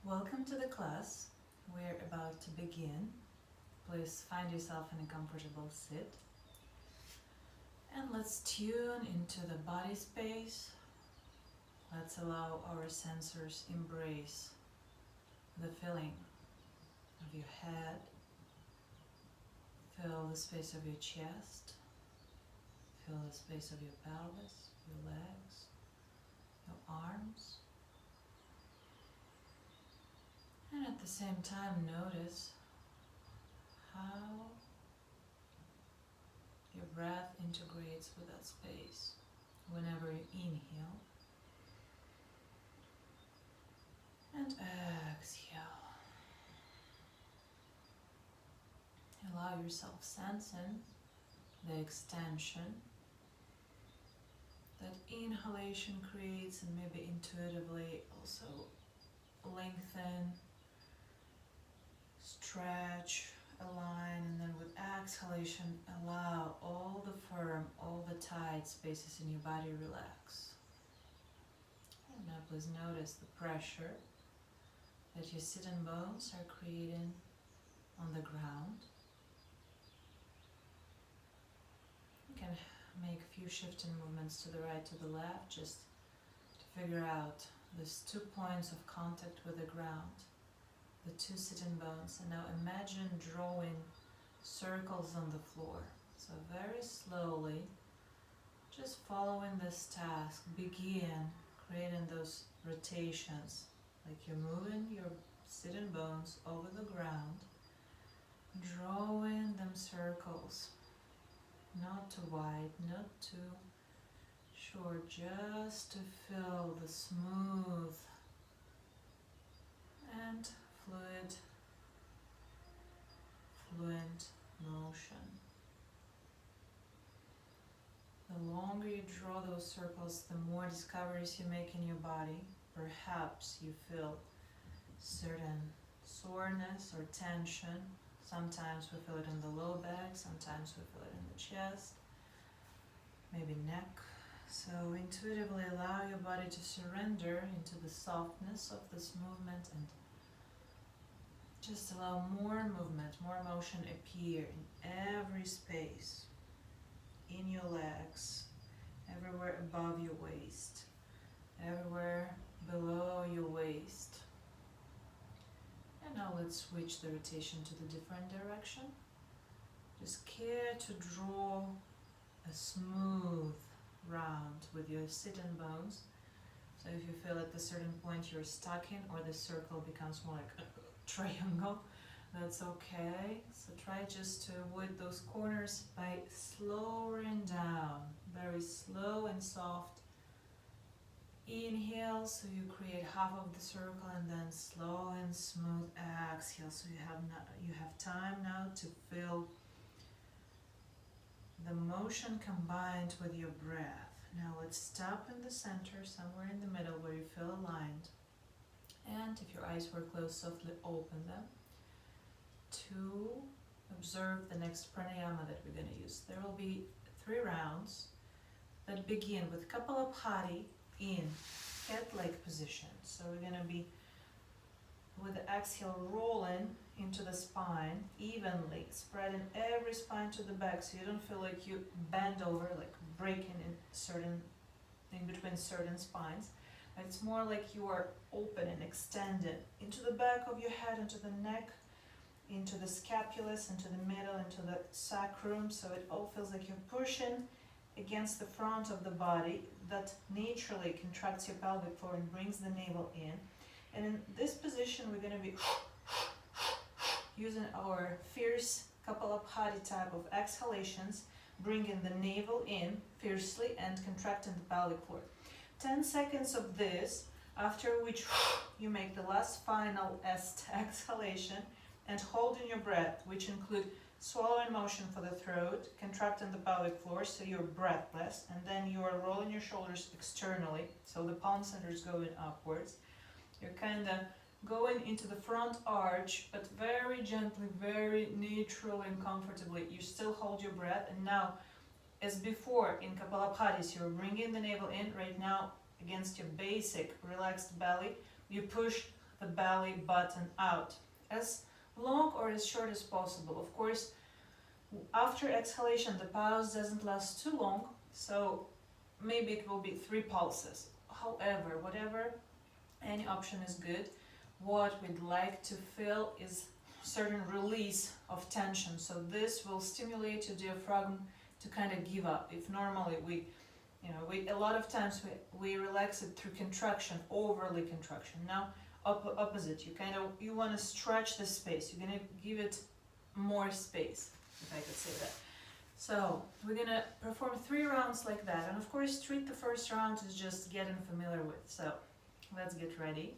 Welcome to the class. We're about to begin. Please find yourself in a comfortable sit. And let's tune into the body space. Let's allow our sensors embrace the feeling of your head. Feel the space of your chest. Feel the space of your pelvis, your legs, your arms. And at the same time, notice how your breath integrates with that space. Whenever you inhale and exhale, allow yourself sensing the extension that inhalation creates, and maybe intuitively also lengthen, stretch, align, and then with exhalation allow all the firm, all the tight spaces in your body relax. And now please notice the pressure that your sitting bones are creating on the ground. You can make a few shifting movements to the right, to the left, just to figure out these 2 points of contact with the ground, the 2 sitting bones. And now imagine drawing circles on the floor. So very slowly, just following this task, begin creating those rotations, like you're moving your sitting bones over the ground, drawing them circles, not too wide, not too short, just to feel the smooth and fluent motion. The longer you draw those circles, the more discoveries you make in your body. Perhaps you feel certain soreness or tension. Sometimes we feel it in the low back, sometimes we feel it in the chest, maybe neck. So intuitively allow your body to surrender into the softness of this movement, and just allow more movement, more motion appear in every space, in your legs, everywhere above your waist, everywhere below your waist. And now let's switch the rotation to the different direction. Just care to draw a smooth round with your sitting bones. So if you feel at a certain point you're stuck in, or the circle becomes more like a triangle, that's okay. So try just to avoid those corners by slowing down, very slow and soft. Inhale, so you create half of the circle, and then slow and smooth exhale, so you have time now to feel the motion combined with your breath. Now let's stop in the center, somewhere in the middle where you feel aligned. And if your eyes were closed, softly open them to observe the next pranayama that we're going to use. There will be 3 rounds that begin with Kapalabhati in cat-like position. So we're going to be, with the exhale, rolling into the spine evenly, spreading every spine to the back, so you don't feel like you bend over, like breaking in between certain spines. It's more like you are open and extended into the back of your head, into the neck, into the scapulus, into the middle, into the sacrum, so it all feels like you're pushing against the front of the body. That naturally contracts your pelvic floor and brings the navel in. And in this position, we're going to be using our fierce Kapalabhati type of exhalations, bringing the navel in fiercely and contracting the pelvic floor. 10 seconds of this, after which you make the last final exhalation and holding your breath, which include swallowing motion for the throat, contracting the pelvic floor so you're breathless, and then you are rolling your shoulders externally, so the palm center is going upwards. You're kind of going into the front arch, but very gently, very neutrally and comfortably. You still hold your breath, and now, as before in Kapalabhati, you're bringing the navel in. Right now, against your basic relaxed belly, you push the belly button out, as long or as short as possible. Of course, after exhalation, the pause doesn't last too long, so maybe it will be 3 pulses. However, whatever, any option is good. What we'd like to feel is certain release of tension. So this will stimulate your diaphragm to kind of give up. If normally we a lot of times we relax it through contraction, overly contraction. Now opposite, you want to stretch the space. You're gonna give it more space, if I could say that. So we're gonna perform 3 rounds like that, and of course treat the first round as just getting familiar with. So let's get ready.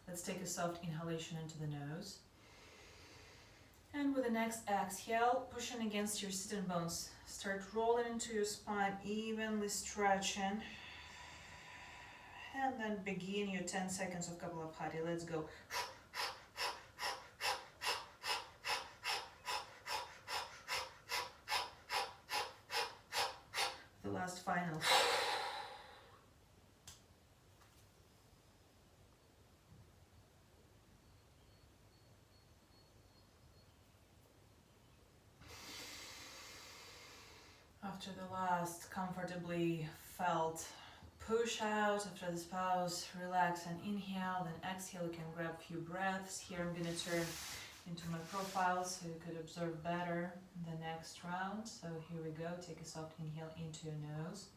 Let's take a soft inhalation into the nose. And with the next exhale, pushing against your sitting bones, start rolling into your spine, evenly stretching. And then begin your 10 seconds of Kapalabhati. Let's go. The last final. After the last comfortably felt push out, after this pause, relax and inhale, then exhale. You can grab a few breaths. Here I'm going to turn into my profile so you could observe better the next round. So here we go. Take a soft inhale into your nose.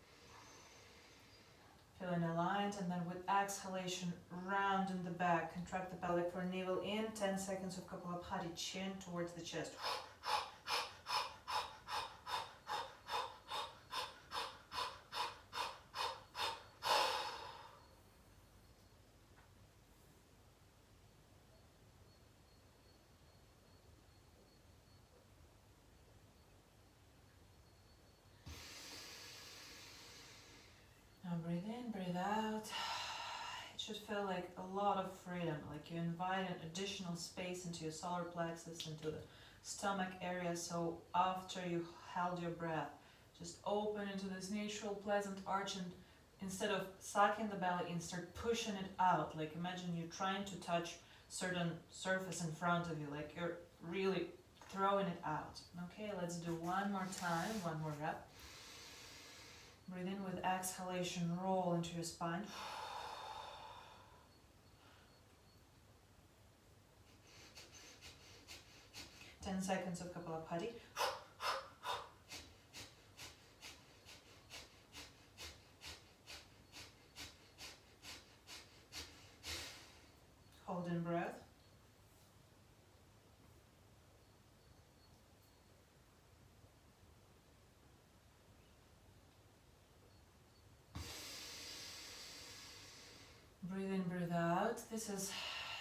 Feeling aligned, and then with exhalation, round in the back. Contract the pelvic floor, navel in. 10 seconds of Kapalabhati, chin towards the chest. Now breathe in, breathe out. It should feel like a lot of freedom, like you invite an additional space into your solar plexus, into the stomach area. So after you held your breath, just open into this natural, pleasant arch, and instead of sucking the belly in, start pushing it out. Like imagine you're trying to touch certain surface in front of you, like you're really throwing it out. Okay, let's do one more time, one more rep. Breathe in with exhalation, roll into your spine. 10 seconds of Kapalabhati. Hold in breath. Breathe in, breathe out. This is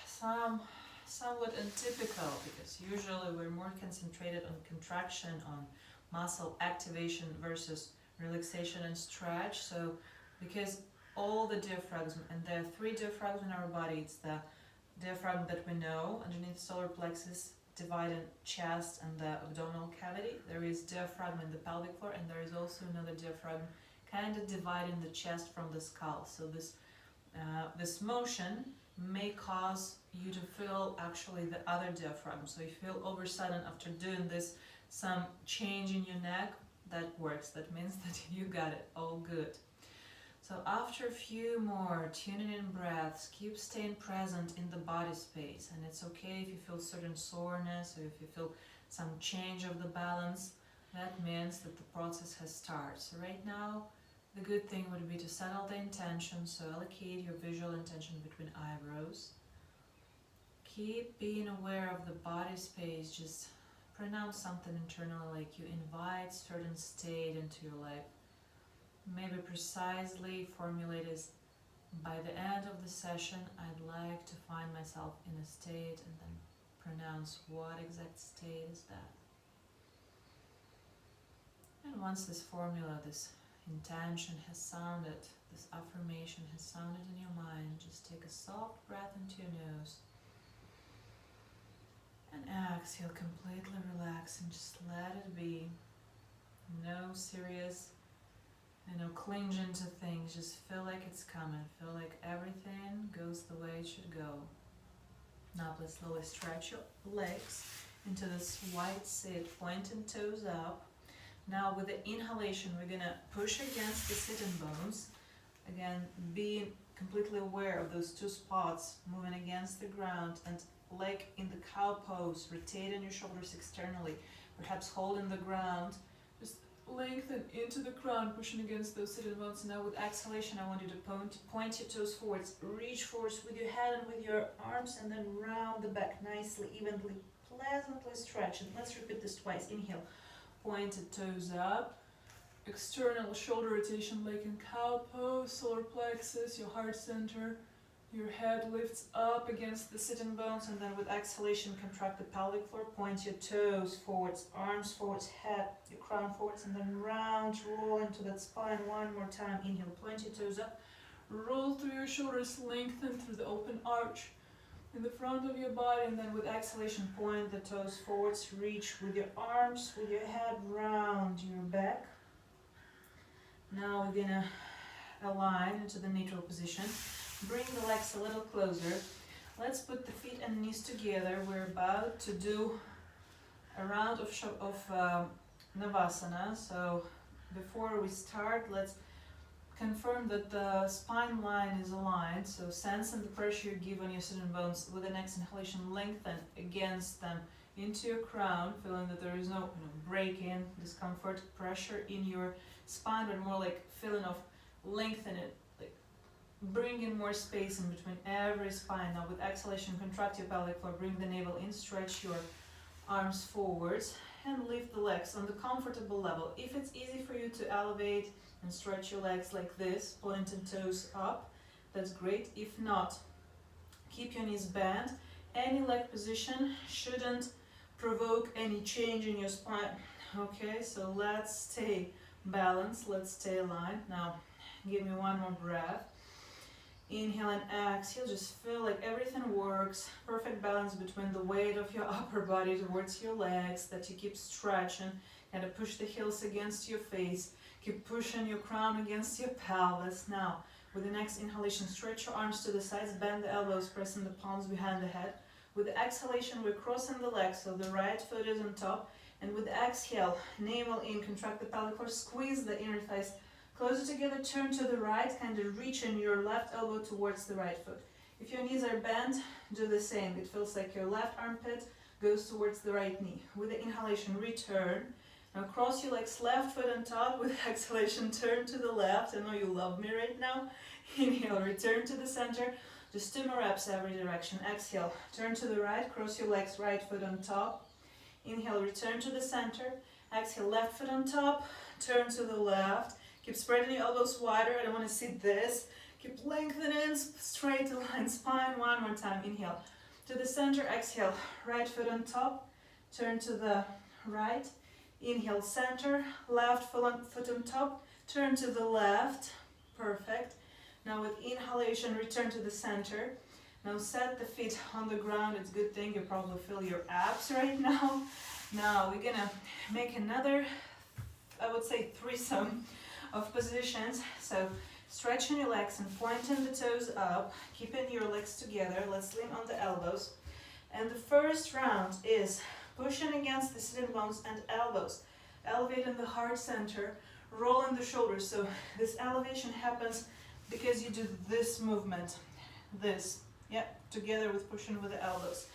somewhat untypical because usually we're more concentrated on contraction, on muscle activation versus relaxation and stretch. So because all the diaphragms, and there are 3 diaphragms in our body, it's the diaphragm that we know underneath the solar plexus, dividing chest and the abdominal cavity. There is diaphragm in the pelvic floor, and there is also another diaphragm kind of dividing the chest from the skull. So this motion may cause you to feel actually the other diaphragm. So you feel all of a sudden after doing this some change in your neck, that works. That means that you got it, all good. So after a few more tuning in breaths, keep staying present in the body space, and it's okay if you feel certain soreness or if you feel some change of the balance. That means that the process has started. So right now the good thing would be to settle the intention, so allocate your visual intention between eyebrows. Keep being aware of the body space, just pronounce something internally like you invite certain state into your life. Maybe precisely formulate as, by the end of the session, I'd like to find myself in a state, and then pronounce what exact state is that. And once this formula, this intention has sounded, this affirmation has sounded in your mind, just take a soft breath into your nose and exhale, completely relax and just let it be. No serious, clinging to things, just feel like it's coming, feel like everything goes the way it should go. Now please slowly stretch your legs into this wide sit, pointing toes up. Now with the inhalation, we're gonna push against the sitting bones. Again, being completely aware of those two spots moving against the ground, and leg in the cow pose, rotating your shoulders externally, perhaps holding the ground. Just lengthen into the ground, pushing against those sitting bones. Now with exhalation, I want you to point your toes forwards, reach forwards with your head and with your arms, and then round the back nicely, evenly, pleasantly stretching. Let's repeat this twice. Inhale, pointed toes up, external shoulder rotation, leg in cow pose, solar plexus, your heart center. Your head lifts up against the sitting bones, and then with exhalation, contract the pelvic floor, point your toes forwards, arms forwards, head, your crown forwards, and then round, roll into that spine one more time. Inhale, point your toes up, roll through your shoulders, lengthen through the open arch in the front of your body, and then with exhalation, point the toes forwards, reach with your arms, with your head, round your back. Now we're gonna align into the neutral position. Bring the legs a little closer. Let's put the feet and knees together. We're about to do a round of Navasana. So before we start, let's confirm that the spine line is aligned. So sensing the pressure you give on your sitting bones. With the next inhalation, lengthen against them into your crown, feeling that there is no break-in, discomfort, pressure in your spine, but more like feeling of lengthen it. Bring in more space in between every spine. Now with exhalation, contract your pelvic floor, bring the navel in, stretch your arms forwards, and lift the legs on the comfortable level. If it's easy for you to elevate and stretch your legs like this, pointing toes up, that's great. If not, keep your knees bent. Any leg position shouldn't provoke any change in your spine. Okay, so let's stay balanced, let's stay aligned. Now, give me one more breath. Inhale and exhale, just feel like everything works. Perfect balance between the weight of your upper body towards your legs, that you keep stretching, kind of push the heels against your face, keep pushing your crown against your pelvis. Now, with the next inhalation, stretch your arms to the sides, bend the elbows, pressing the palms behind the head. With the exhalation, we're crossing the legs, so the right foot is on top, and with the exhale, navel in, contract the pelvic floor, squeeze the inner thighs closer together, turn to the right, kind of reaching your left elbow towards the right foot. If your knees are bent, do the same. It feels like your left armpit goes towards the right knee. With the inhalation, return. Now cross your legs, left foot on top. With exhalation, turn to the left. I know you love me right now. Inhale, return to the center. Just 2 more reps every direction. Exhale, turn to the right, cross your legs, right foot on top. Inhale, return to the center. Exhale, left foot on top, turn to the left. Keep spreading your elbows wider. I don't want to see this. Keep lengthening, straight line spine. One more time. Inhale to the center. Exhale, right foot on top. Turn to the right. Inhale, center. Left foot on top. Turn to the left. Perfect. Now with inhalation, return to the center. Now set the feet on the ground. It's a good thing you probably feel your abs right now. Now we're gonna make another, I would say, threesome of positions. So stretching your legs and pointing the toes up, keeping your legs together. Let's lean on the elbows. And the first round is pushing against the sitting bones and elbows, elevating the heart center, rolling the shoulders. So this elevation happens because you do this movement, this, together with pushing with the elbows.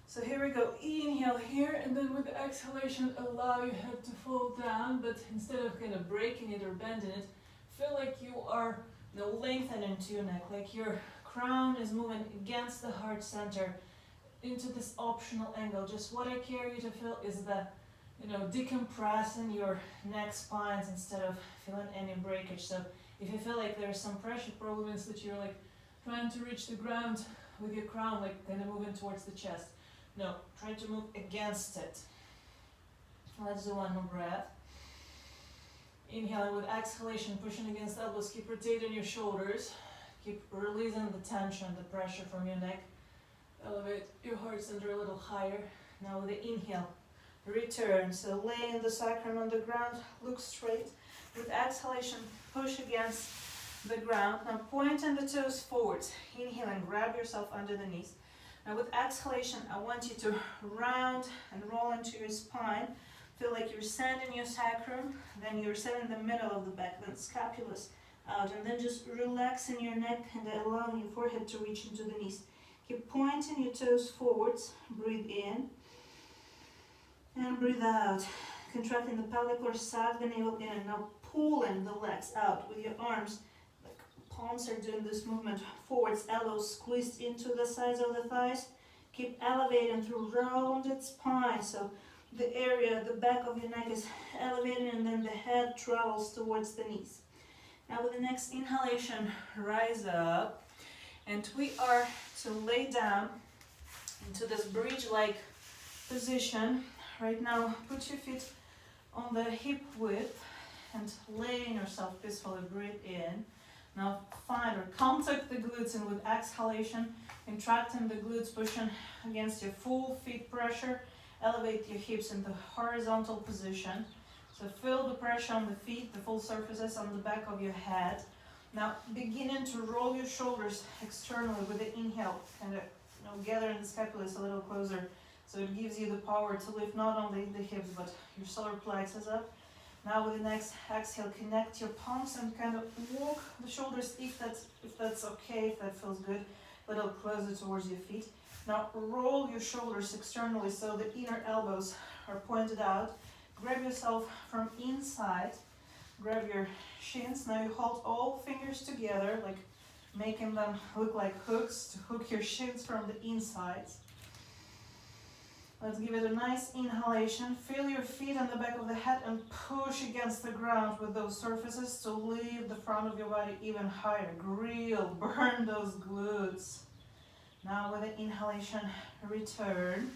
So here we go, inhale here, and then with the exhalation, allow your head to fall down, but instead of kind of breaking it or bending it, feel like you are lengthening to your neck, like your crown is moving against the heart center into this optional angle. Just what I care you to feel is the, decompressing your neck spines instead of feeling any breakage. So if you feel like there's some pressure, it probably means that you're like trying to reach the ground with your crown, like kind of moving towards the chest. No, try to move against it. Let's do one more breath. Inhaling with exhalation, pushing against the elbows, keep rotating your shoulders. Keep releasing the tension, the pressure from your neck. Elevate your heart center a little higher. Now with the inhale, return. So laying the sacrum on the ground, look straight. With exhalation, push against the ground. Now pointing the toes forwards. Inhaling, grab yourself under the knees. Now with exhalation, I want you to round and roll into your spine. Feel like you're sending your sacrum, then you're sending the middle of the back, then scapulus out, and then just relaxing your neck and allowing your forehead to reach into the knees. Keep pointing your toes forwards, breathe in, and breathe out. Contracting the pelvic floor, sag the navel in, and now pulling the legs out with your arms. Like palms are doing this movement forwards, elbows squeezed into the sides of the thighs. Keep elevating through rounded spine. So the area, the back of your neck is elevating, and then the head travels towards the knees. Now with the next inhalation, rise up, and we are to lay down into this bridge-like position. Right now, put your feet on the hip width and laying yourself peacefully. Breathe in. Now find or contact the glutes, and with exhalation, contracting the glutes, pushing against your full feet pressure. Elevate your hips into horizontal position. So feel the pressure on the feet, the full surfaces on the back of your head. Now beginning to roll your shoulders externally with the inhale, kind of gathering the scapulus a little closer. So it gives you the power to lift not only the hips but your solar plexus up. Now with the next exhale, connect your palms and kind of walk the shoulders, if that's okay, if that feels good, a little closer towards your feet. Now roll your shoulders externally so the inner elbows are pointed out. Grab yourself from inside, grab your shins. Now you hold all fingers together, like making them look like hooks to hook your shins from the inside. Let's give it a nice inhalation. Feel your feet on the back of the head and push against the ground with those surfaces to lift the front of your body even higher. Grill, burn those glutes. Now with the inhalation, return.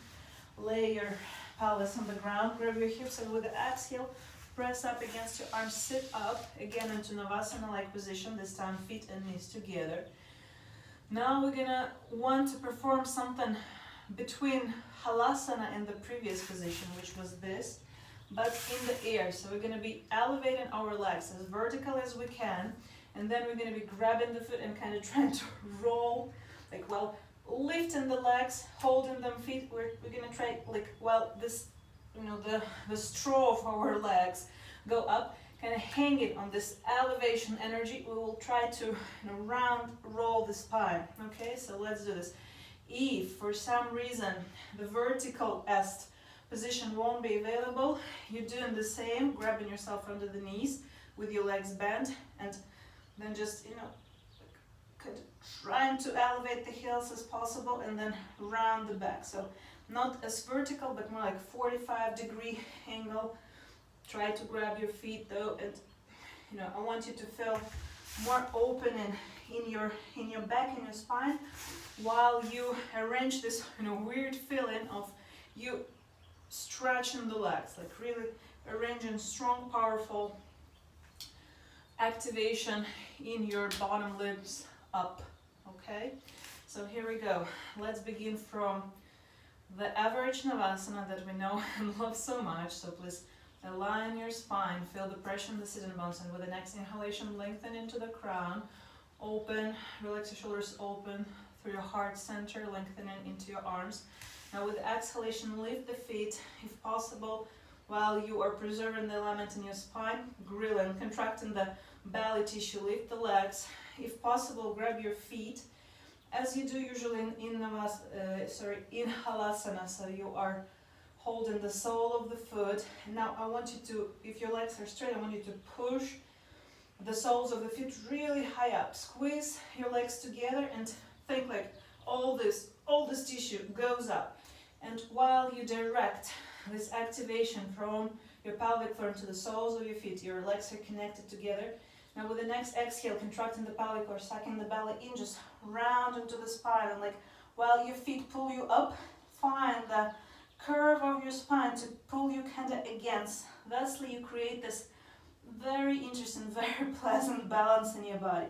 Lay your pelvis on the ground, grab your hips, and with the exhale, press up against your arms, sit up again into Navasana-like position, this time feet and knees together. Now we're gonna want to perform something between Halasana and the previous position, which was this, but in the air. So we're gonna be elevating our legs as vertical as we can, and then we're gonna be grabbing the foot and kind of trying to roll, like, well, lifting the legs, holding them feet. We're gonna try, like, well, this, the straw of our legs go up, kind of hang it on this elevation energy. We will try to round roll the spine. Okay, so let's do this. If for some reason the vertical est position won't be available, you're doing the same, grabbing yourself under the knees with your legs bent, and then just trying to elevate the heels as possible, and then round the back. So not as vertical, but more like 45-degree angle. Try to grab your feet though, and I want you to feel more open in your back, in your spine, while you arrange this weird feeling of you stretching the legs, like really arranging strong, powerful activation in your bottom ribs up. Okay, so here we go. Let's begin from the average Navasana that we know and love so much. So please align your spine, feel the pressure in the sitting bones, and with the next inhalation, lengthen into the crown. Open, relax your shoulders, open through your heart center, lengthening into your arms. Now with the exhalation, lift the feet, if possible, while you are preserving the alignment in your spine, grilling, contracting the belly tissue, lift the legs. If possible, grab your feet, as you do usually in Halasana, so you are holding the sole of the foot. Now I want you to, if your legs are straight, I want you to push the soles of the feet really high up. Squeeze your legs together and think like all this tissue goes up. And while you direct this activation from your pelvic floor to the soles of your feet, your legs are connected together. Now with the next exhale, contracting the pelvic floor, sucking the belly in, just round into the spine, and like while your feet pull you up, find the curve of your spine to pull you kind of against. Thusly you create this very interesting, very pleasant balance in your body.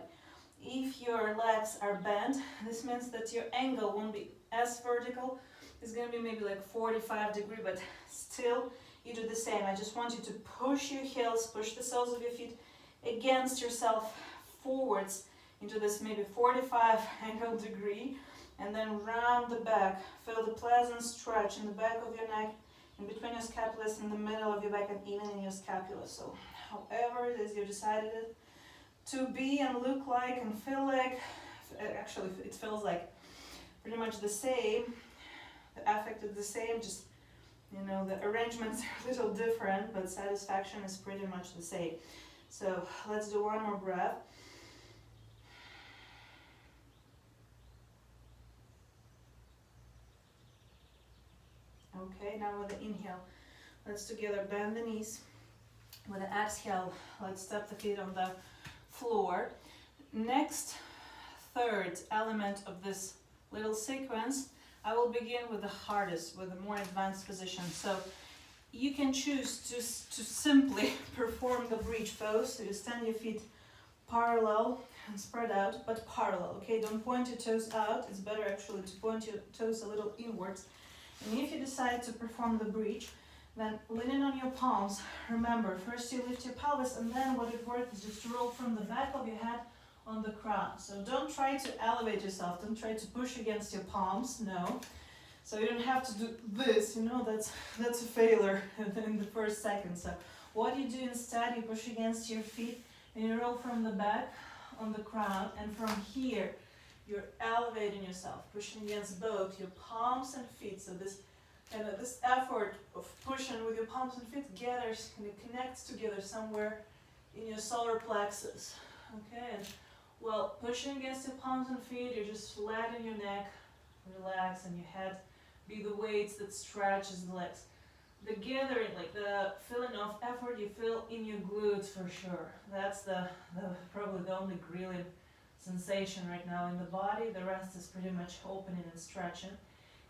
If your legs are bent, this means that your angle won't be as vertical. It's going to be maybe like 45-degree, but still you do the same. I just want you to push your heels, push the soles of your feet against yourself forwards into this maybe 45 angle degree, and then round the back. Feel the pleasant stretch in the back of your neck, in between your scapulas, in the middle of your back, and even in your scapula. So however it is you decided it to be and look like and feel like, actually it feels like pretty much the same. The effect is the same, just the arrangements are a little different, but satisfaction is pretty much the same. So let's do one more breath. Okay, now with the inhale, let's together bend the knees. With the exhale, let's step the feet on the floor. Next, third element of this little sequence, I will begin with the hardest, with a more advanced position. So you can choose to simply perform the bridge pose. So you stand your feet parallel and spread out, but parallel, okay? Don't point your toes out. It's better actually to point your toes a little inwards. And if you decide to perform the bridge, then leaning on your palms, remember, first you lift your pelvis, and then what it works is just to roll from the back of your head on the crown. So don't try to elevate yourself, don't try to push against your palms, no. So you don't have to do this, that's a failure in the first second. So what you do instead, you push against your feet and you roll from the back on the crown, and from here you're elevating yourself, pushing against both your palms and feet. So this effort of pushing with your palms and feet gathers and it connects together somewhere in your solar plexus. Okay, and well, pushing against your palms and feet, you're just flattening your neck, relax, and your head be the weights that stretches the legs. The gathering, like the feeling of effort you feel in your glutes for sure. That's probably the only grilling sensation right now in the body. The rest is pretty much opening and stretching.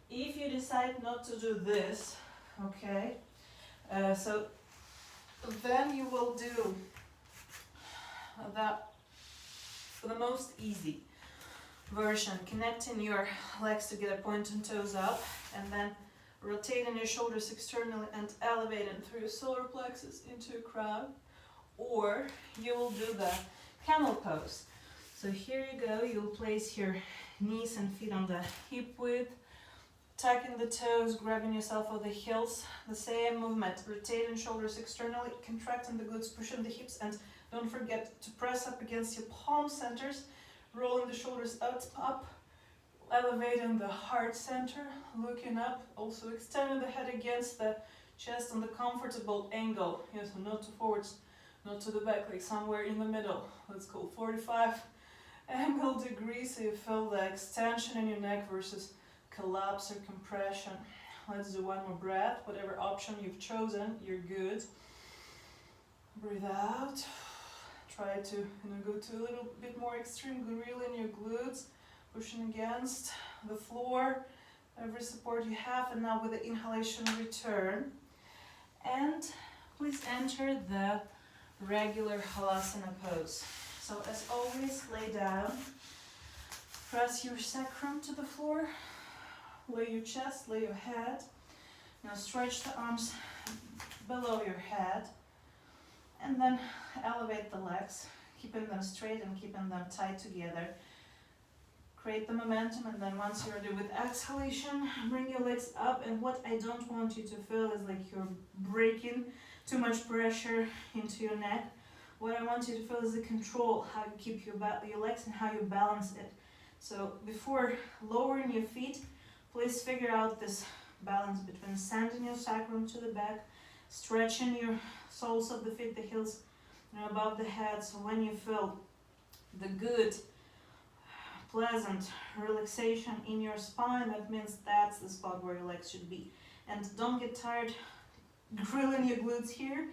If you decide not to do this, okay, so then you will do the most easy version, connecting your legs together, pointing toes up, and then rotating your shoulders externally and elevating through your solar plexus into your crown. Or you will do the camel pose. So here you go, you'll place your knees and feet on the hip width, tucking the toes, grabbing yourself on the heels, the same movement, rotating shoulders externally, contracting the glutes, pushing the hips, and don't forget to press up against your palm centers, rolling the shoulders out, up, elevating the heart center, looking up, also extending the head against the chest on the comfortable angle. Yes, so not to forwards, not to the back, like somewhere in the middle. Let's go 45 angle degrees, so you feel the extension in your neck versus collapse or compression. Let's do one more breath. Whatever option you've chosen, you're good. Breathe out. Try to go to a little bit more extreme, grilling your glutes, pushing against the floor, every support you have. And now with the inhalation, return. And please enter the regular Halasana pose. So as always, lay down, press your sacrum to the floor, lay your chest, lay your head. Now stretch the arms below your head, and then elevate the legs, keeping them straight and keeping them tight together. Create the momentum, and then once you're ready with exhalation, bring your legs up. And what I don't want you to feel is like you're breaking too much pressure into your neck. What I want you to feel is the control, how you keep your legs and how you balance it. So before lowering your feet, please figure out this balance between sending your sacrum to the back, stretching your soles of the feet, the heels above the head. So when you feel the good, pleasant relaxation in your spine, that means that's the spot where your legs should be. And don't get tired grilling your glutes here,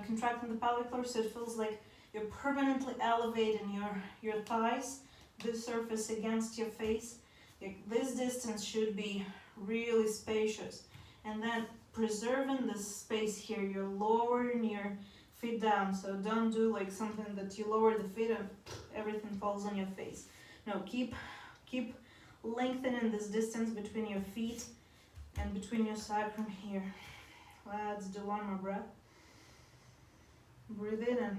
contracting the pelvic floor, so it feels like you're permanently elevating your thighs, this surface against your face. This distance should be really spacious. And then preserving this space here, you're lowering your feet down. So don't do like something that you lower the feet and everything falls on your face. No, keep lengthening this distance between your feet and between your sacrum here. Let's do one more breath. Breathe in and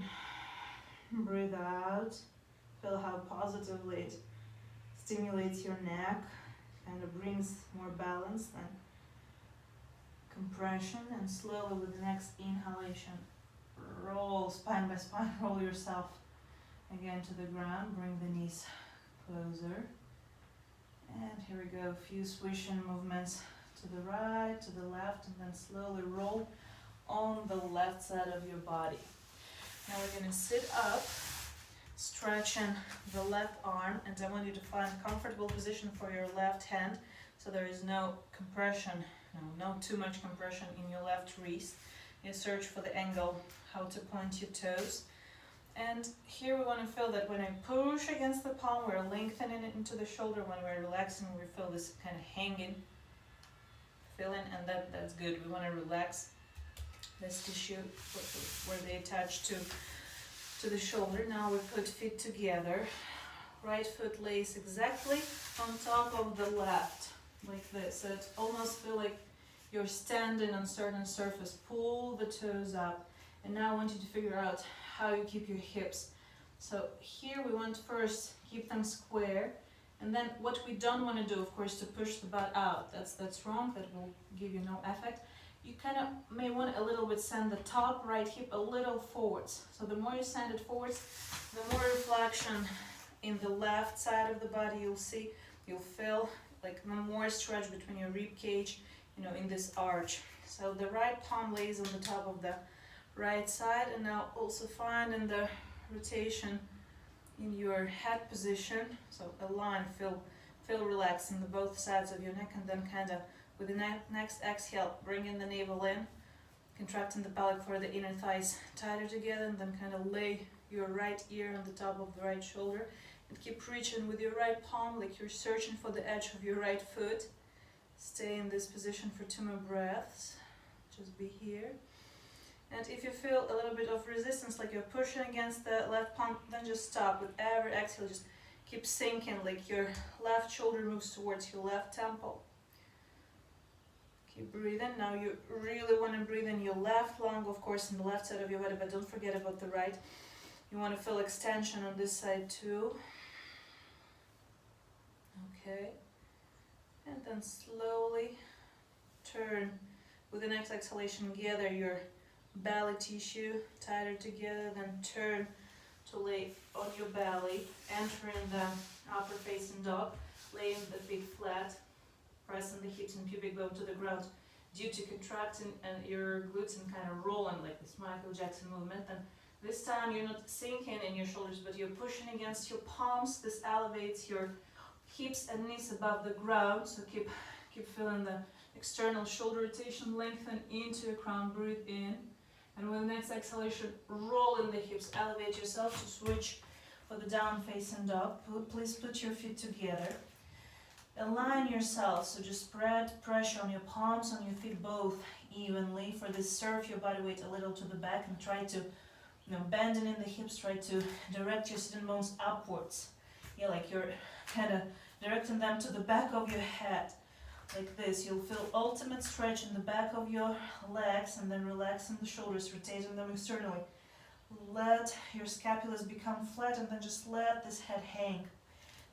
breathe out. Feel how positively it stimulates your neck, kind of brings more balance than compression. And slowly with the next inhalation, roll spine by spine, roll yourself again to the ground, bring the knees closer. And here we go, a few swishing movements to the right, to the left, and then slowly roll on the left side of your body. Now we're going to sit up, stretching the left arm, and I want you to find a comfortable position for your left hand, so there is no compression, not too much compression in your left wrist. You search for the angle, how to point your toes. And here we want to feel that when I push against the palm, we're lengthening it into the shoulder. When we're relaxing, we feel this kind of hanging feeling, and that's good. We want to relax this tissue where they attach to the shoulder. Now we put feet together. Right foot lays exactly on top of the left, like this. So it almost feels like you're standing on certain surface. Pull the toes up. And now I want you to figure out how you keep your hips. So here we want first keep them square, and then what we don't want to do, of course, to push the butt out. That's wrong. That will give you no effect. You kind of may want a little bit send the top right hip a little forwards. So the more you send it forwards, the more reflection in the left side of the body you'll see. You'll feel like more stretch between your rib cage, in this arch. So the right palm lays on the top of the right side, and now also find in the rotation in your head position. So align, feel relaxed in the both sides of your neck, and then kind of with the next exhale, bring in the navel in, contracting the pelvic for the inner thighs tighter together, and then kind of lay your right ear on the top of the right shoulder, and keep reaching with your right palm like you're searching for the edge of your right foot. Stay in this position for 2 more breaths. Just be here. And if you feel a little bit of resistance, like you're pushing against the left palm, then just stop. With every exhale, just keep sinking, like your left shoulder moves towards your left temple. Keep breathing. Now you really want to breathe in your left lung, of course, in the left side of your body, but don't forget about the right. You want to feel extension on this side too. Okay. And then slowly turn with the next exhalation, gather your belly tissue tighter together, then turn to lay on your belly, entering the upper facing dog, laying the feet flat, pressing the hips and pubic bone to the ground due to contracting and your glutes and kind of rolling like this Michael Jackson movement. And this time you're not sinking in your shoulders, but you're pushing against your palms. This elevates your hips and knees above the ground, so keep feeling the external shoulder rotation, lengthen into your crown, breathe in. And with the next exhalation, roll in the hips, elevate yourself to switch for the down facing dog. Please put your feet together. Align yourself, so just spread pressure on your palms, on your feet both evenly. For this, serve your body weight a little to the back and try to, bending in the hips, try to direct your sitting bones upwards. Yeah, like you're kind of directing them to the back of your head. Like this, you'll feel ultimate stretch in the back of your legs, and then relaxing the shoulders, rotating them externally. Let your scapulas become flat, and then just let this head hang.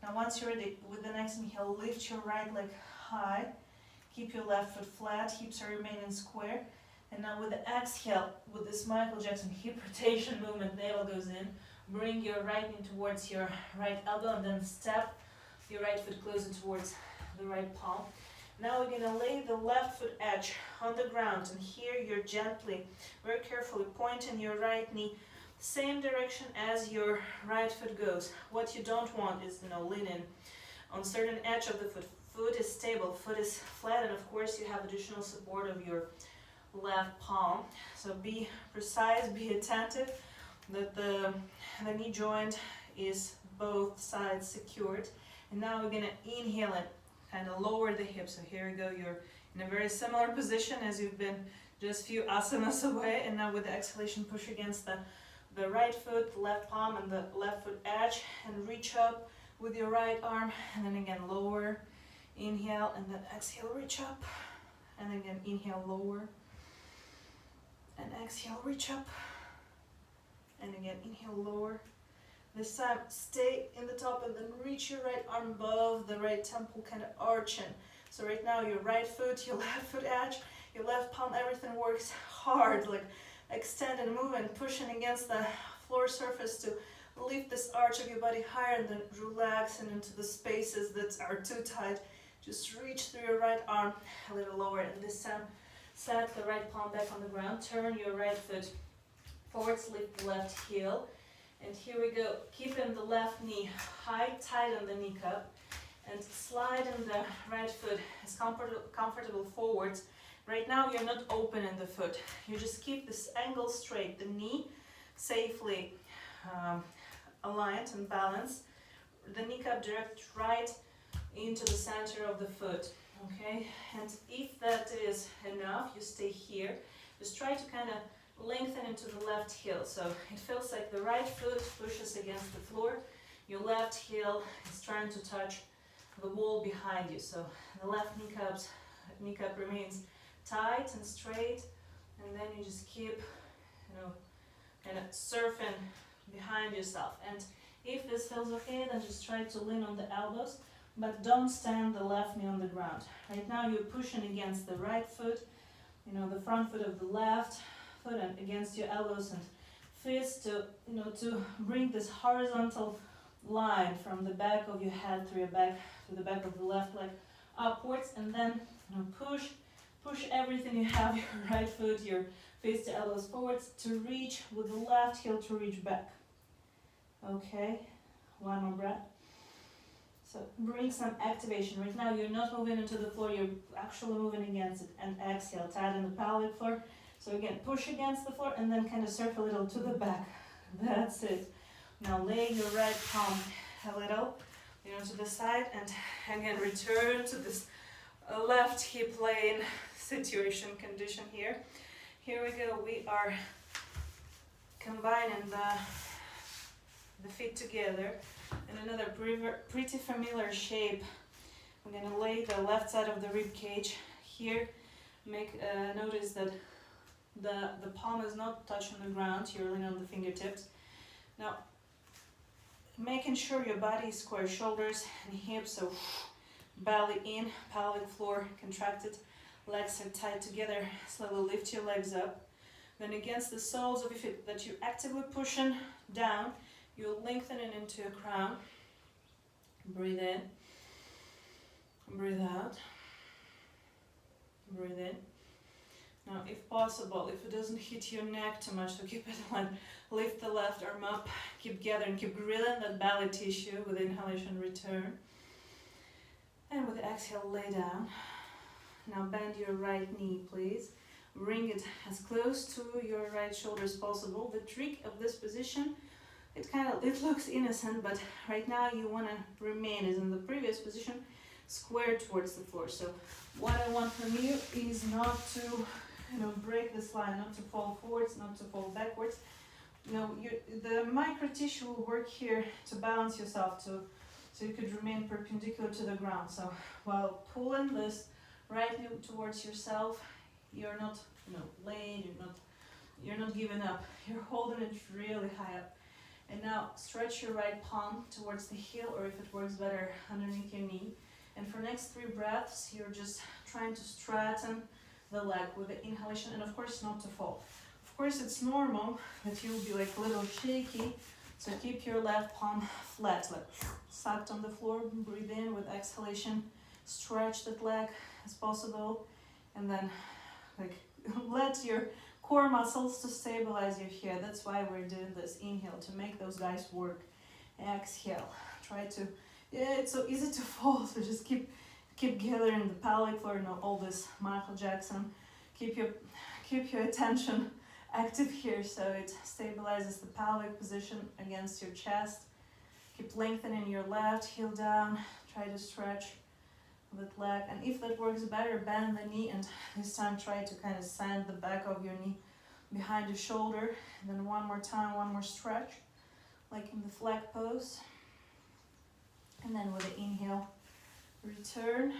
Now once you're ready, with the next inhale, lift your right leg high. Keep your left foot flat, hips are remaining square. And now with the exhale, with this Michael Jackson hip rotation movement, navel goes in. Bring your right knee towards your right elbow, and then step your right foot closer towards the right palm. Now we're going to lay the left foot edge on the ground, and here you're gently, very carefully pointing your right knee same direction as your right foot goes. What you don't want is, leaning on certain edge of the foot. Foot is stable, foot is flat, and of course you have additional support of your left palm. So be precise, be attentive that the knee joint is both sides secured. And now we're going to inhale and kind of lower the hips. So here we go, you're in a very similar position as you've been just a few asanas away. And now with the exhalation, push against the right foot, the left palm, and the left foot edge, and reach up with your right arm. And then again, lower, inhale, and then exhale, reach up. And again, inhale, lower, and exhale, reach up. And again, inhale, lower. This time, stay in the top and then reach your right arm above the right temple, kind of arching. So right now, your right foot, your left foot edge, your left palm, everything works hard, like extend and move and pushing against the floor surface to lift this arch of your body higher and then relaxing into the spaces that are too tight. Just reach through your right arm a little lower, and this time, set the right palm back on the ground, turn your right foot forwards, lift the left heel. And here we go, keeping the left knee high, tight on the kneecap, and sliding the right foot as comfortable forwards. Right now you're not opening the foot, you just keep this angle straight, the knee safely aligned and balanced, the kneecap direct right into the center of the foot, okay? And if that is enough, you stay here, just try to kind of lengthen into the left heel, so it feels like the right foot pushes against the floor, your left heel is trying to touch the wall behind you, so the left kneecap remains tight and straight, and then you just keep, kind of surfing behind yourself. And if this feels okay, then just try to lean on the elbows, but don't stand the left knee on the ground. Right now you're pushing against the right foot, the front foot of the left foot, and against your elbows and fists to bring this horizontal line from the back of your head through your back to the back of the left leg upwards, and then push everything you have, your right foot, your fist to elbows forwards to reach with the left heel to reach back. Okay, one more breath. So bring some activation. Right now you're not moving into the floor, you're actually moving against it. And exhale, tighten the pelvic floor. So again, push against the floor and then kind of surf a little to the back. That's it. Now lay your right palm a little, to the side, and again return to this left hip lane situation, condition here. Here we go, we are combining the feet together in another pretty familiar shape. I'm going to lay the left side of the rib cage here. Notice that the palm is not touching the ground, you're leaning on the fingertips. Now, making sure your body is square, shoulders and hips, so belly in, pelvic floor contracted, legs are tied together. Slowly lift your legs up. Then against the soles of your feet that you're actively pushing down, you're lengthening into a crown. Breathe in, breathe out, breathe in. Now, if possible, if it doesn't hit your neck too much, so keep it aligned, lift the left arm up, keep gathering, keep grilling that belly tissue with inhalation, return. And with the exhale, lay down. Now bend your right knee, please. Bring it as close to your right shoulder as possible. The trick of this position, it looks innocent, but right now you want to remain as in the previous position, square towards the floor. So what I want from you is not to break this line, not to fall forwards, not to fall backwards. The micro tissue will work here to balance yourself so you could remain perpendicular to the ground. So while pulling this right knee towards yourself, you're not laid, you're not giving up. You're holding it really high up. And now stretch your right palm towards the heel, or if it works better, underneath your knee. And for next 3 breaths, you're just trying to straighten the leg with the inhalation, and of course not to fall. Of course it's normal that you'll be like a little shaky, so keep your left palm flat, like sucked on the floor. Breathe in with exhalation, stretch that leg as possible, and then let your core muscles to stabilize your hair. That's why we're doing this. Inhale to make those guys work. Exhale, it's so easy to fall, so just keep gathering the pelvic floor, all this Michael Jackson. Keep your attention active here, so it stabilizes the pelvic position against your chest. Keep lengthening your left heel down. Try to stretch that leg, and if that works better, bend the knee, and this time try to kind of sand the back of your knee behind your shoulder. And then one more time, one more stretch, like in the flag pose. And then with the inhale, return,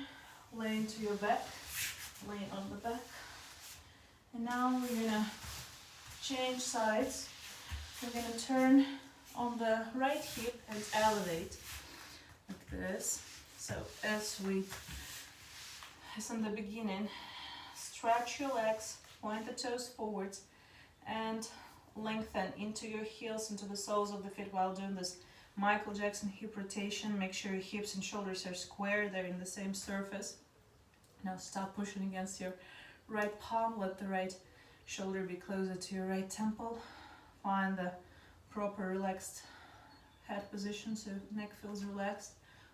lay into your back, lay on the back. And now we're gonna change sides. We're gonna turn on the right hip and elevate like this. So as in the beginning, stretch your legs, point the toes forwards, and lengthen into your heels, into the soles of the feet while doing this Michael Jackson hip rotation. Make sure your hips and shoulders are square, they're in the same surface. Now stop pushing against your right palm, let the right shoulder be closer to your right temple. Find the proper relaxed head position so neck feels relaxed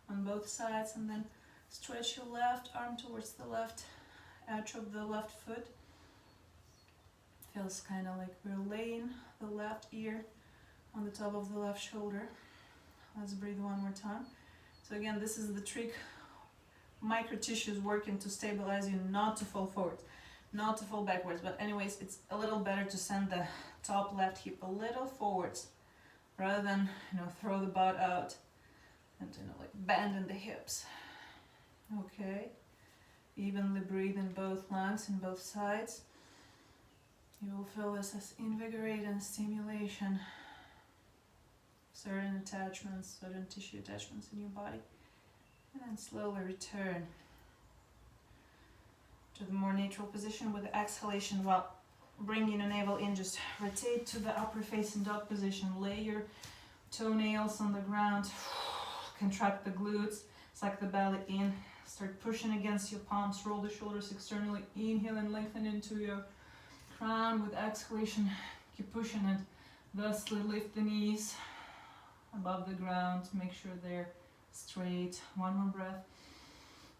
on both sides, and then stretch your left arm towards the left edge of the left foot. Feels kind of like we're laying the left ear on the top of the left shoulder. Let's breathe one more time. So again, this is the trick. Micro tissues working to stabilize you, not to fall forward, not to fall backwards. But anyways, it's a little better to send the top left hip a little forwards rather than, throw the butt out and, like bend in the hips. Okay. Evenly breathe in both lungs and both sides. You will feel this as invigorating and stimulation. Certain attachments, certain tissue attachments in your body. And then slowly return to the more neutral position with the exhalation while bringing the navel in. Just rotate to the upper facing dog position. Lay your toenails on the ground. Contract the glutes. Suck the belly in. Start pushing against your palms. Roll the shoulders externally. Inhale and lengthen into your crown. With exhalation, keep pushing it. Thusly lift the knees above the ground. Make sure they're straight. One more breath.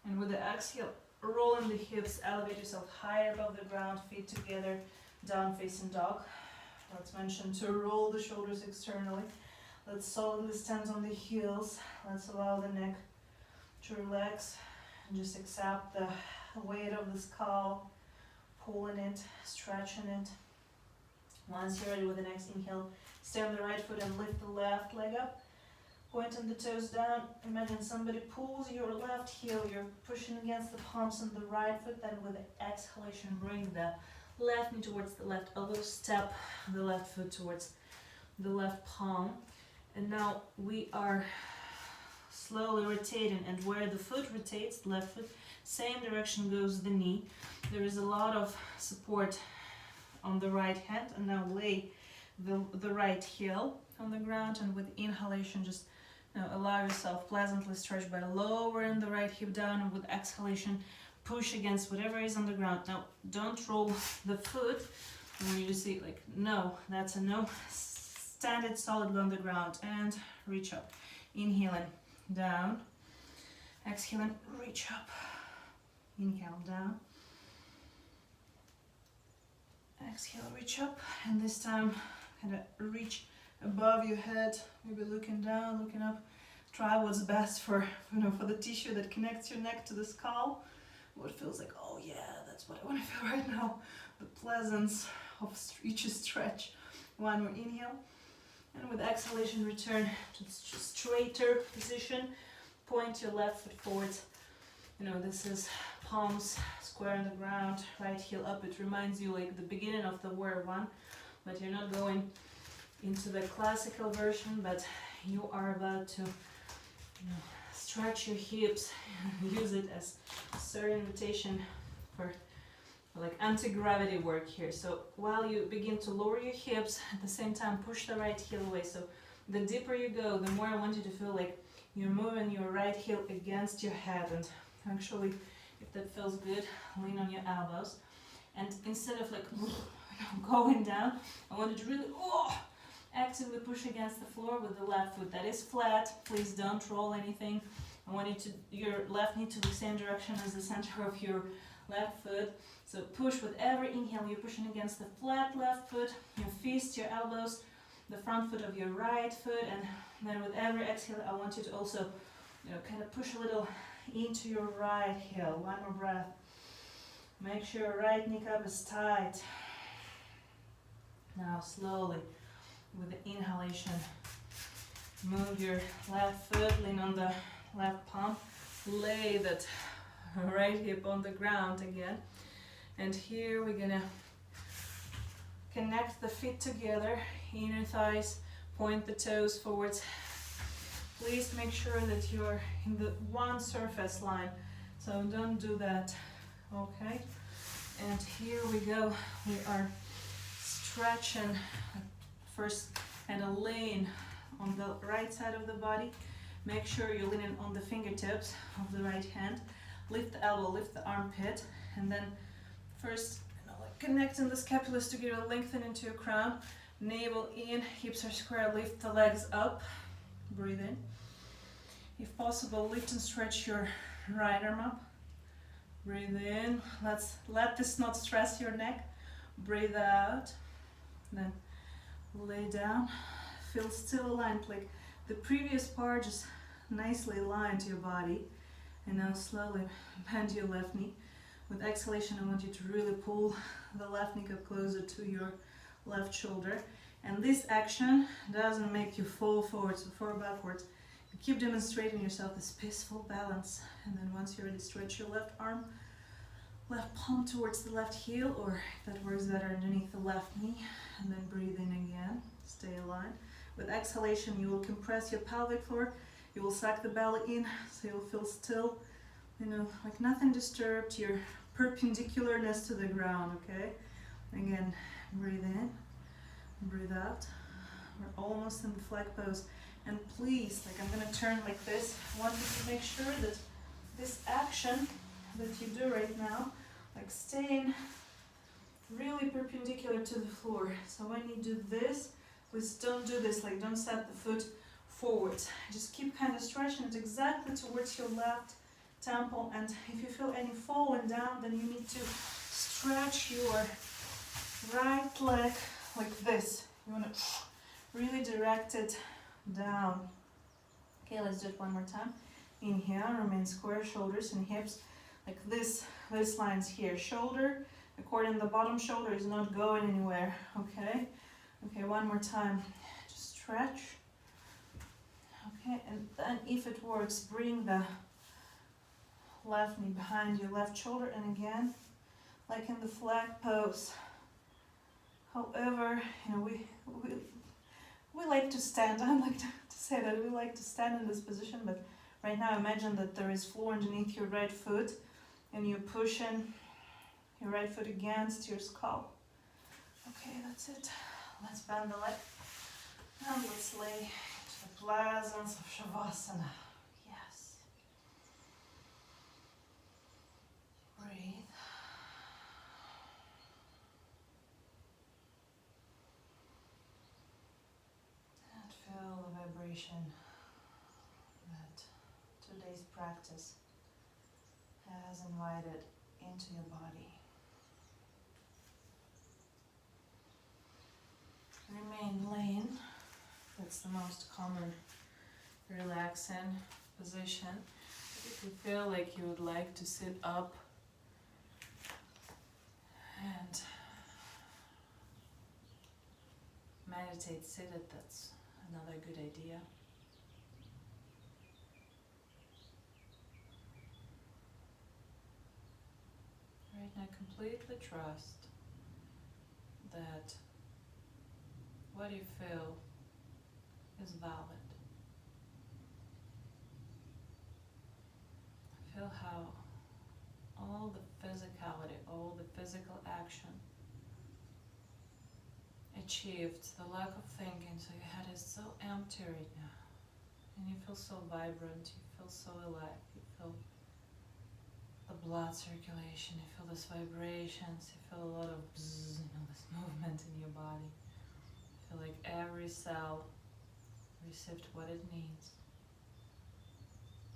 And with the exhale, roll in the hips. Elevate yourself higher above the ground. Feet together. Down facing dog. Let's mention to roll the shoulders externally. Let's solidly stand on the heels. Let's allow the neck to relax. And just accept the weight of the skull. Pulling it, stretching it. Once you're ready with the next inhale, stay on the right foot and lift the left leg up. Pointing the toes down. Imagine somebody pulls your left heel. You're pushing against the palms on the right foot. Then with the exhalation, bring the left knee towards the left elbow. Step the left foot towards the left palm. And now we are slowly rotating, and where the foot rotates, the left foot, same direction goes the knee. There is a lot of support on the right hand, and now lay the right heel on the ground, and with inhalation just allow yourself pleasantly stretch by lowering the right hip down, and with exhalation push against whatever is on the ground. Now don't roll the foot when you see like no, that's a no. Stand it solidly on the ground and reach up. Inhaling down, exhaling, reach up. Inhale down, exhale, reach up, and this time kind of reach above your head, maybe looking down, looking up. Try what's best for for the tissue that connects your neck to the skull. What feels like, oh yeah, that's what I want to feel right now. The pleasance of each stretch. One more inhale. And with exhalation, return to straighter position. Point your left foot forwards. This is palms square on the ground, right heel up. It reminds you like the beginning of the warrior one, but you're not going into the classical version, but you are about to stretch your hips, use it as certain rotation for like anti-gravity work here. So while you begin to lower your hips, at the same time push the right heel away. So the deeper you go, the more I want you to feel like you're moving your right heel against your head. And actually, if that feels good, lean on your elbows. And instead of like going down, I want you to really actively push against the floor with the left foot that is flat. Please don't roll anything. I want your left knee to the same direction as the center of your left foot. So push with every inhale. You're pushing against the flat left foot, your fists, your elbows, the front foot of your right foot, and then with every exhale, I want you to also, kind of push a little into your right heel. One more breath. Make sure your right kneecap is tight. Now slowly, with the inhalation, move your left foot, lean on the left palm, lay that right hip on the ground again. And here we're gonna connect the feet together, inner thighs Point the toes forwards. Please make sure that you're in the one surface line, so don't do that, okay? And here we go. We are stretching first and a lean on the right side of the body. Make sure you're leaning on the fingertips of the right hand. Lift the elbow, lift the armpit, and then first, like connecting the scapulas together, lengthen into your crown. Navel in, hips are square, lift the legs up. Breathe in. If possible, lift and stretch your right arm up. Breathe in. Let this not stress your neck. Breathe out. Then lay down. Feel still aligned, like the previous part, just nicely aligned to your body. And now slowly bend your left knee. With exhalation, I want you to really pull the left knee up closer to your left shoulder. And this action doesn't make you fall forwards or fall backwards. You keep demonstrating yourself this peaceful balance. And then once you're ready, stretch your left arm, left palm towards the left heel, or if that works better, underneath the left knee. And then breathe in again. Stay aligned. With exhalation, you will compress your pelvic floor. You will suck the belly in, so you'll feel still, like nothing disturbed, your perpendicularness to the ground, okay? Again, breathe in, breathe out. We're almost in the flag pose. And please, I'm gonna turn like this. I want you to make sure that this action that you do right now, staying really perpendicular to the floor. So when you do this, please don't do this, don't set the foot forwards. Just keep kind of stretching it exactly towards your left temple, and if you feel any falling down, then you need to stretch your right leg like this. You want to really direct it down. Okay, let's do it one more time. Inhale, remain square, shoulders and hips like this lines here. Shoulder, according to the bottom shoulder, is not going anywhere, okay? Okay, one more time. Just stretch. Okay, and then if it works, bring the left knee behind your left shoulder, and again, like in the flag pose. However, we like to stand. I like to say that we like to stand in this position, but right now imagine that there is floor underneath your right foot, and you're pushing your right foot against your skull. Okay, that's it. Let's bend the leg, and let's lay to the pleasance of Shavasana. Yes. Breathe. And feel the vibration that today's practice has invited into your body. Remain laying. That's the most common relaxing position. If you feel like you would like to sit up and meditate seated, that's another good idea. Right now, completely trust that what you feel is valid. Feel how all the physicality, all the physical action achieved the lack of thinking, so your head is so empty right now. And you feel so vibrant, you feel so alive, you feel the blood circulation, you feel these vibrations, you feel a lot of bzzz, this movement in your body. You feel like every cell received what it needs.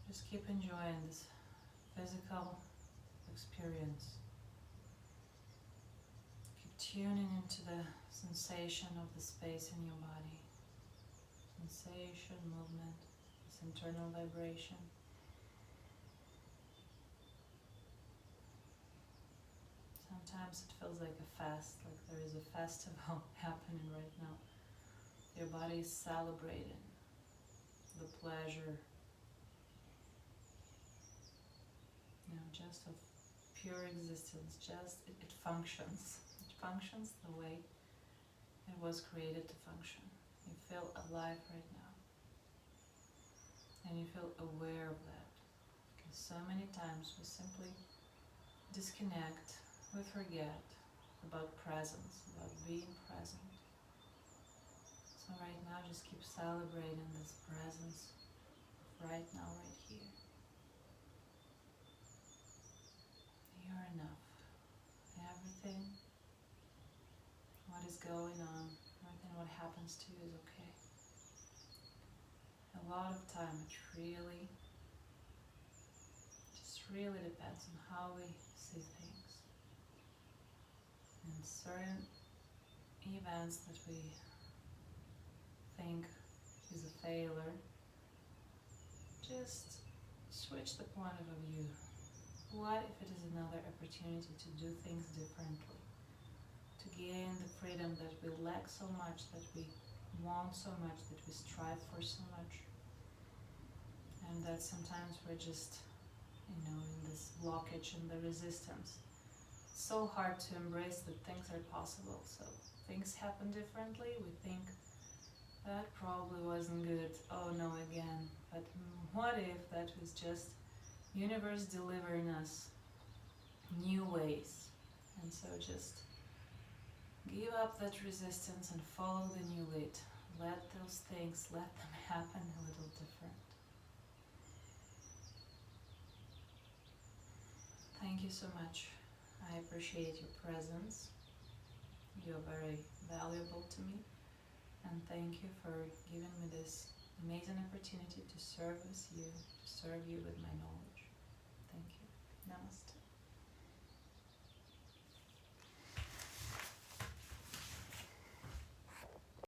Just keep enjoying this physical experience. Keep tuning into the sensation of the space in your body. Sensation, movement, this internal vibration. Sometimes it feels like a fest, like there is a festival happening right now. Your body is celebrating the pleasure, just of pure existence. Just it functions. It functions the way it was created to function. You feel alive right now. And you feel aware of that. Because so many times we simply disconnect, we forget about presence, about being present. So right now just keep celebrating this presence right now, right here. You're enough. Everything, what is going on, everything what happens to you is okay. A lot of time it really depends on how we see things. And certain events that we think is a failure, just switch the point of view. What if it is another opportunity to do things differently? To gain the freedom that we lack so much, that we want so much, that we strive for so much. And that sometimes we're just, in this blockage and the resistance. It's so hard to embrace that things are possible. So things happen differently. We think that probably wasn't good. Oh no, again. But what if that was just universe delivering us new ways? And so just give up that resistance and follow the new lead. Let those things, let them happen a little different. Thank you so much. I appreciate your presence. You're very valuable to me. And thank you for giving me this amazing opportunity to service you, to serve you with my knowledge. Thank you. Namaste.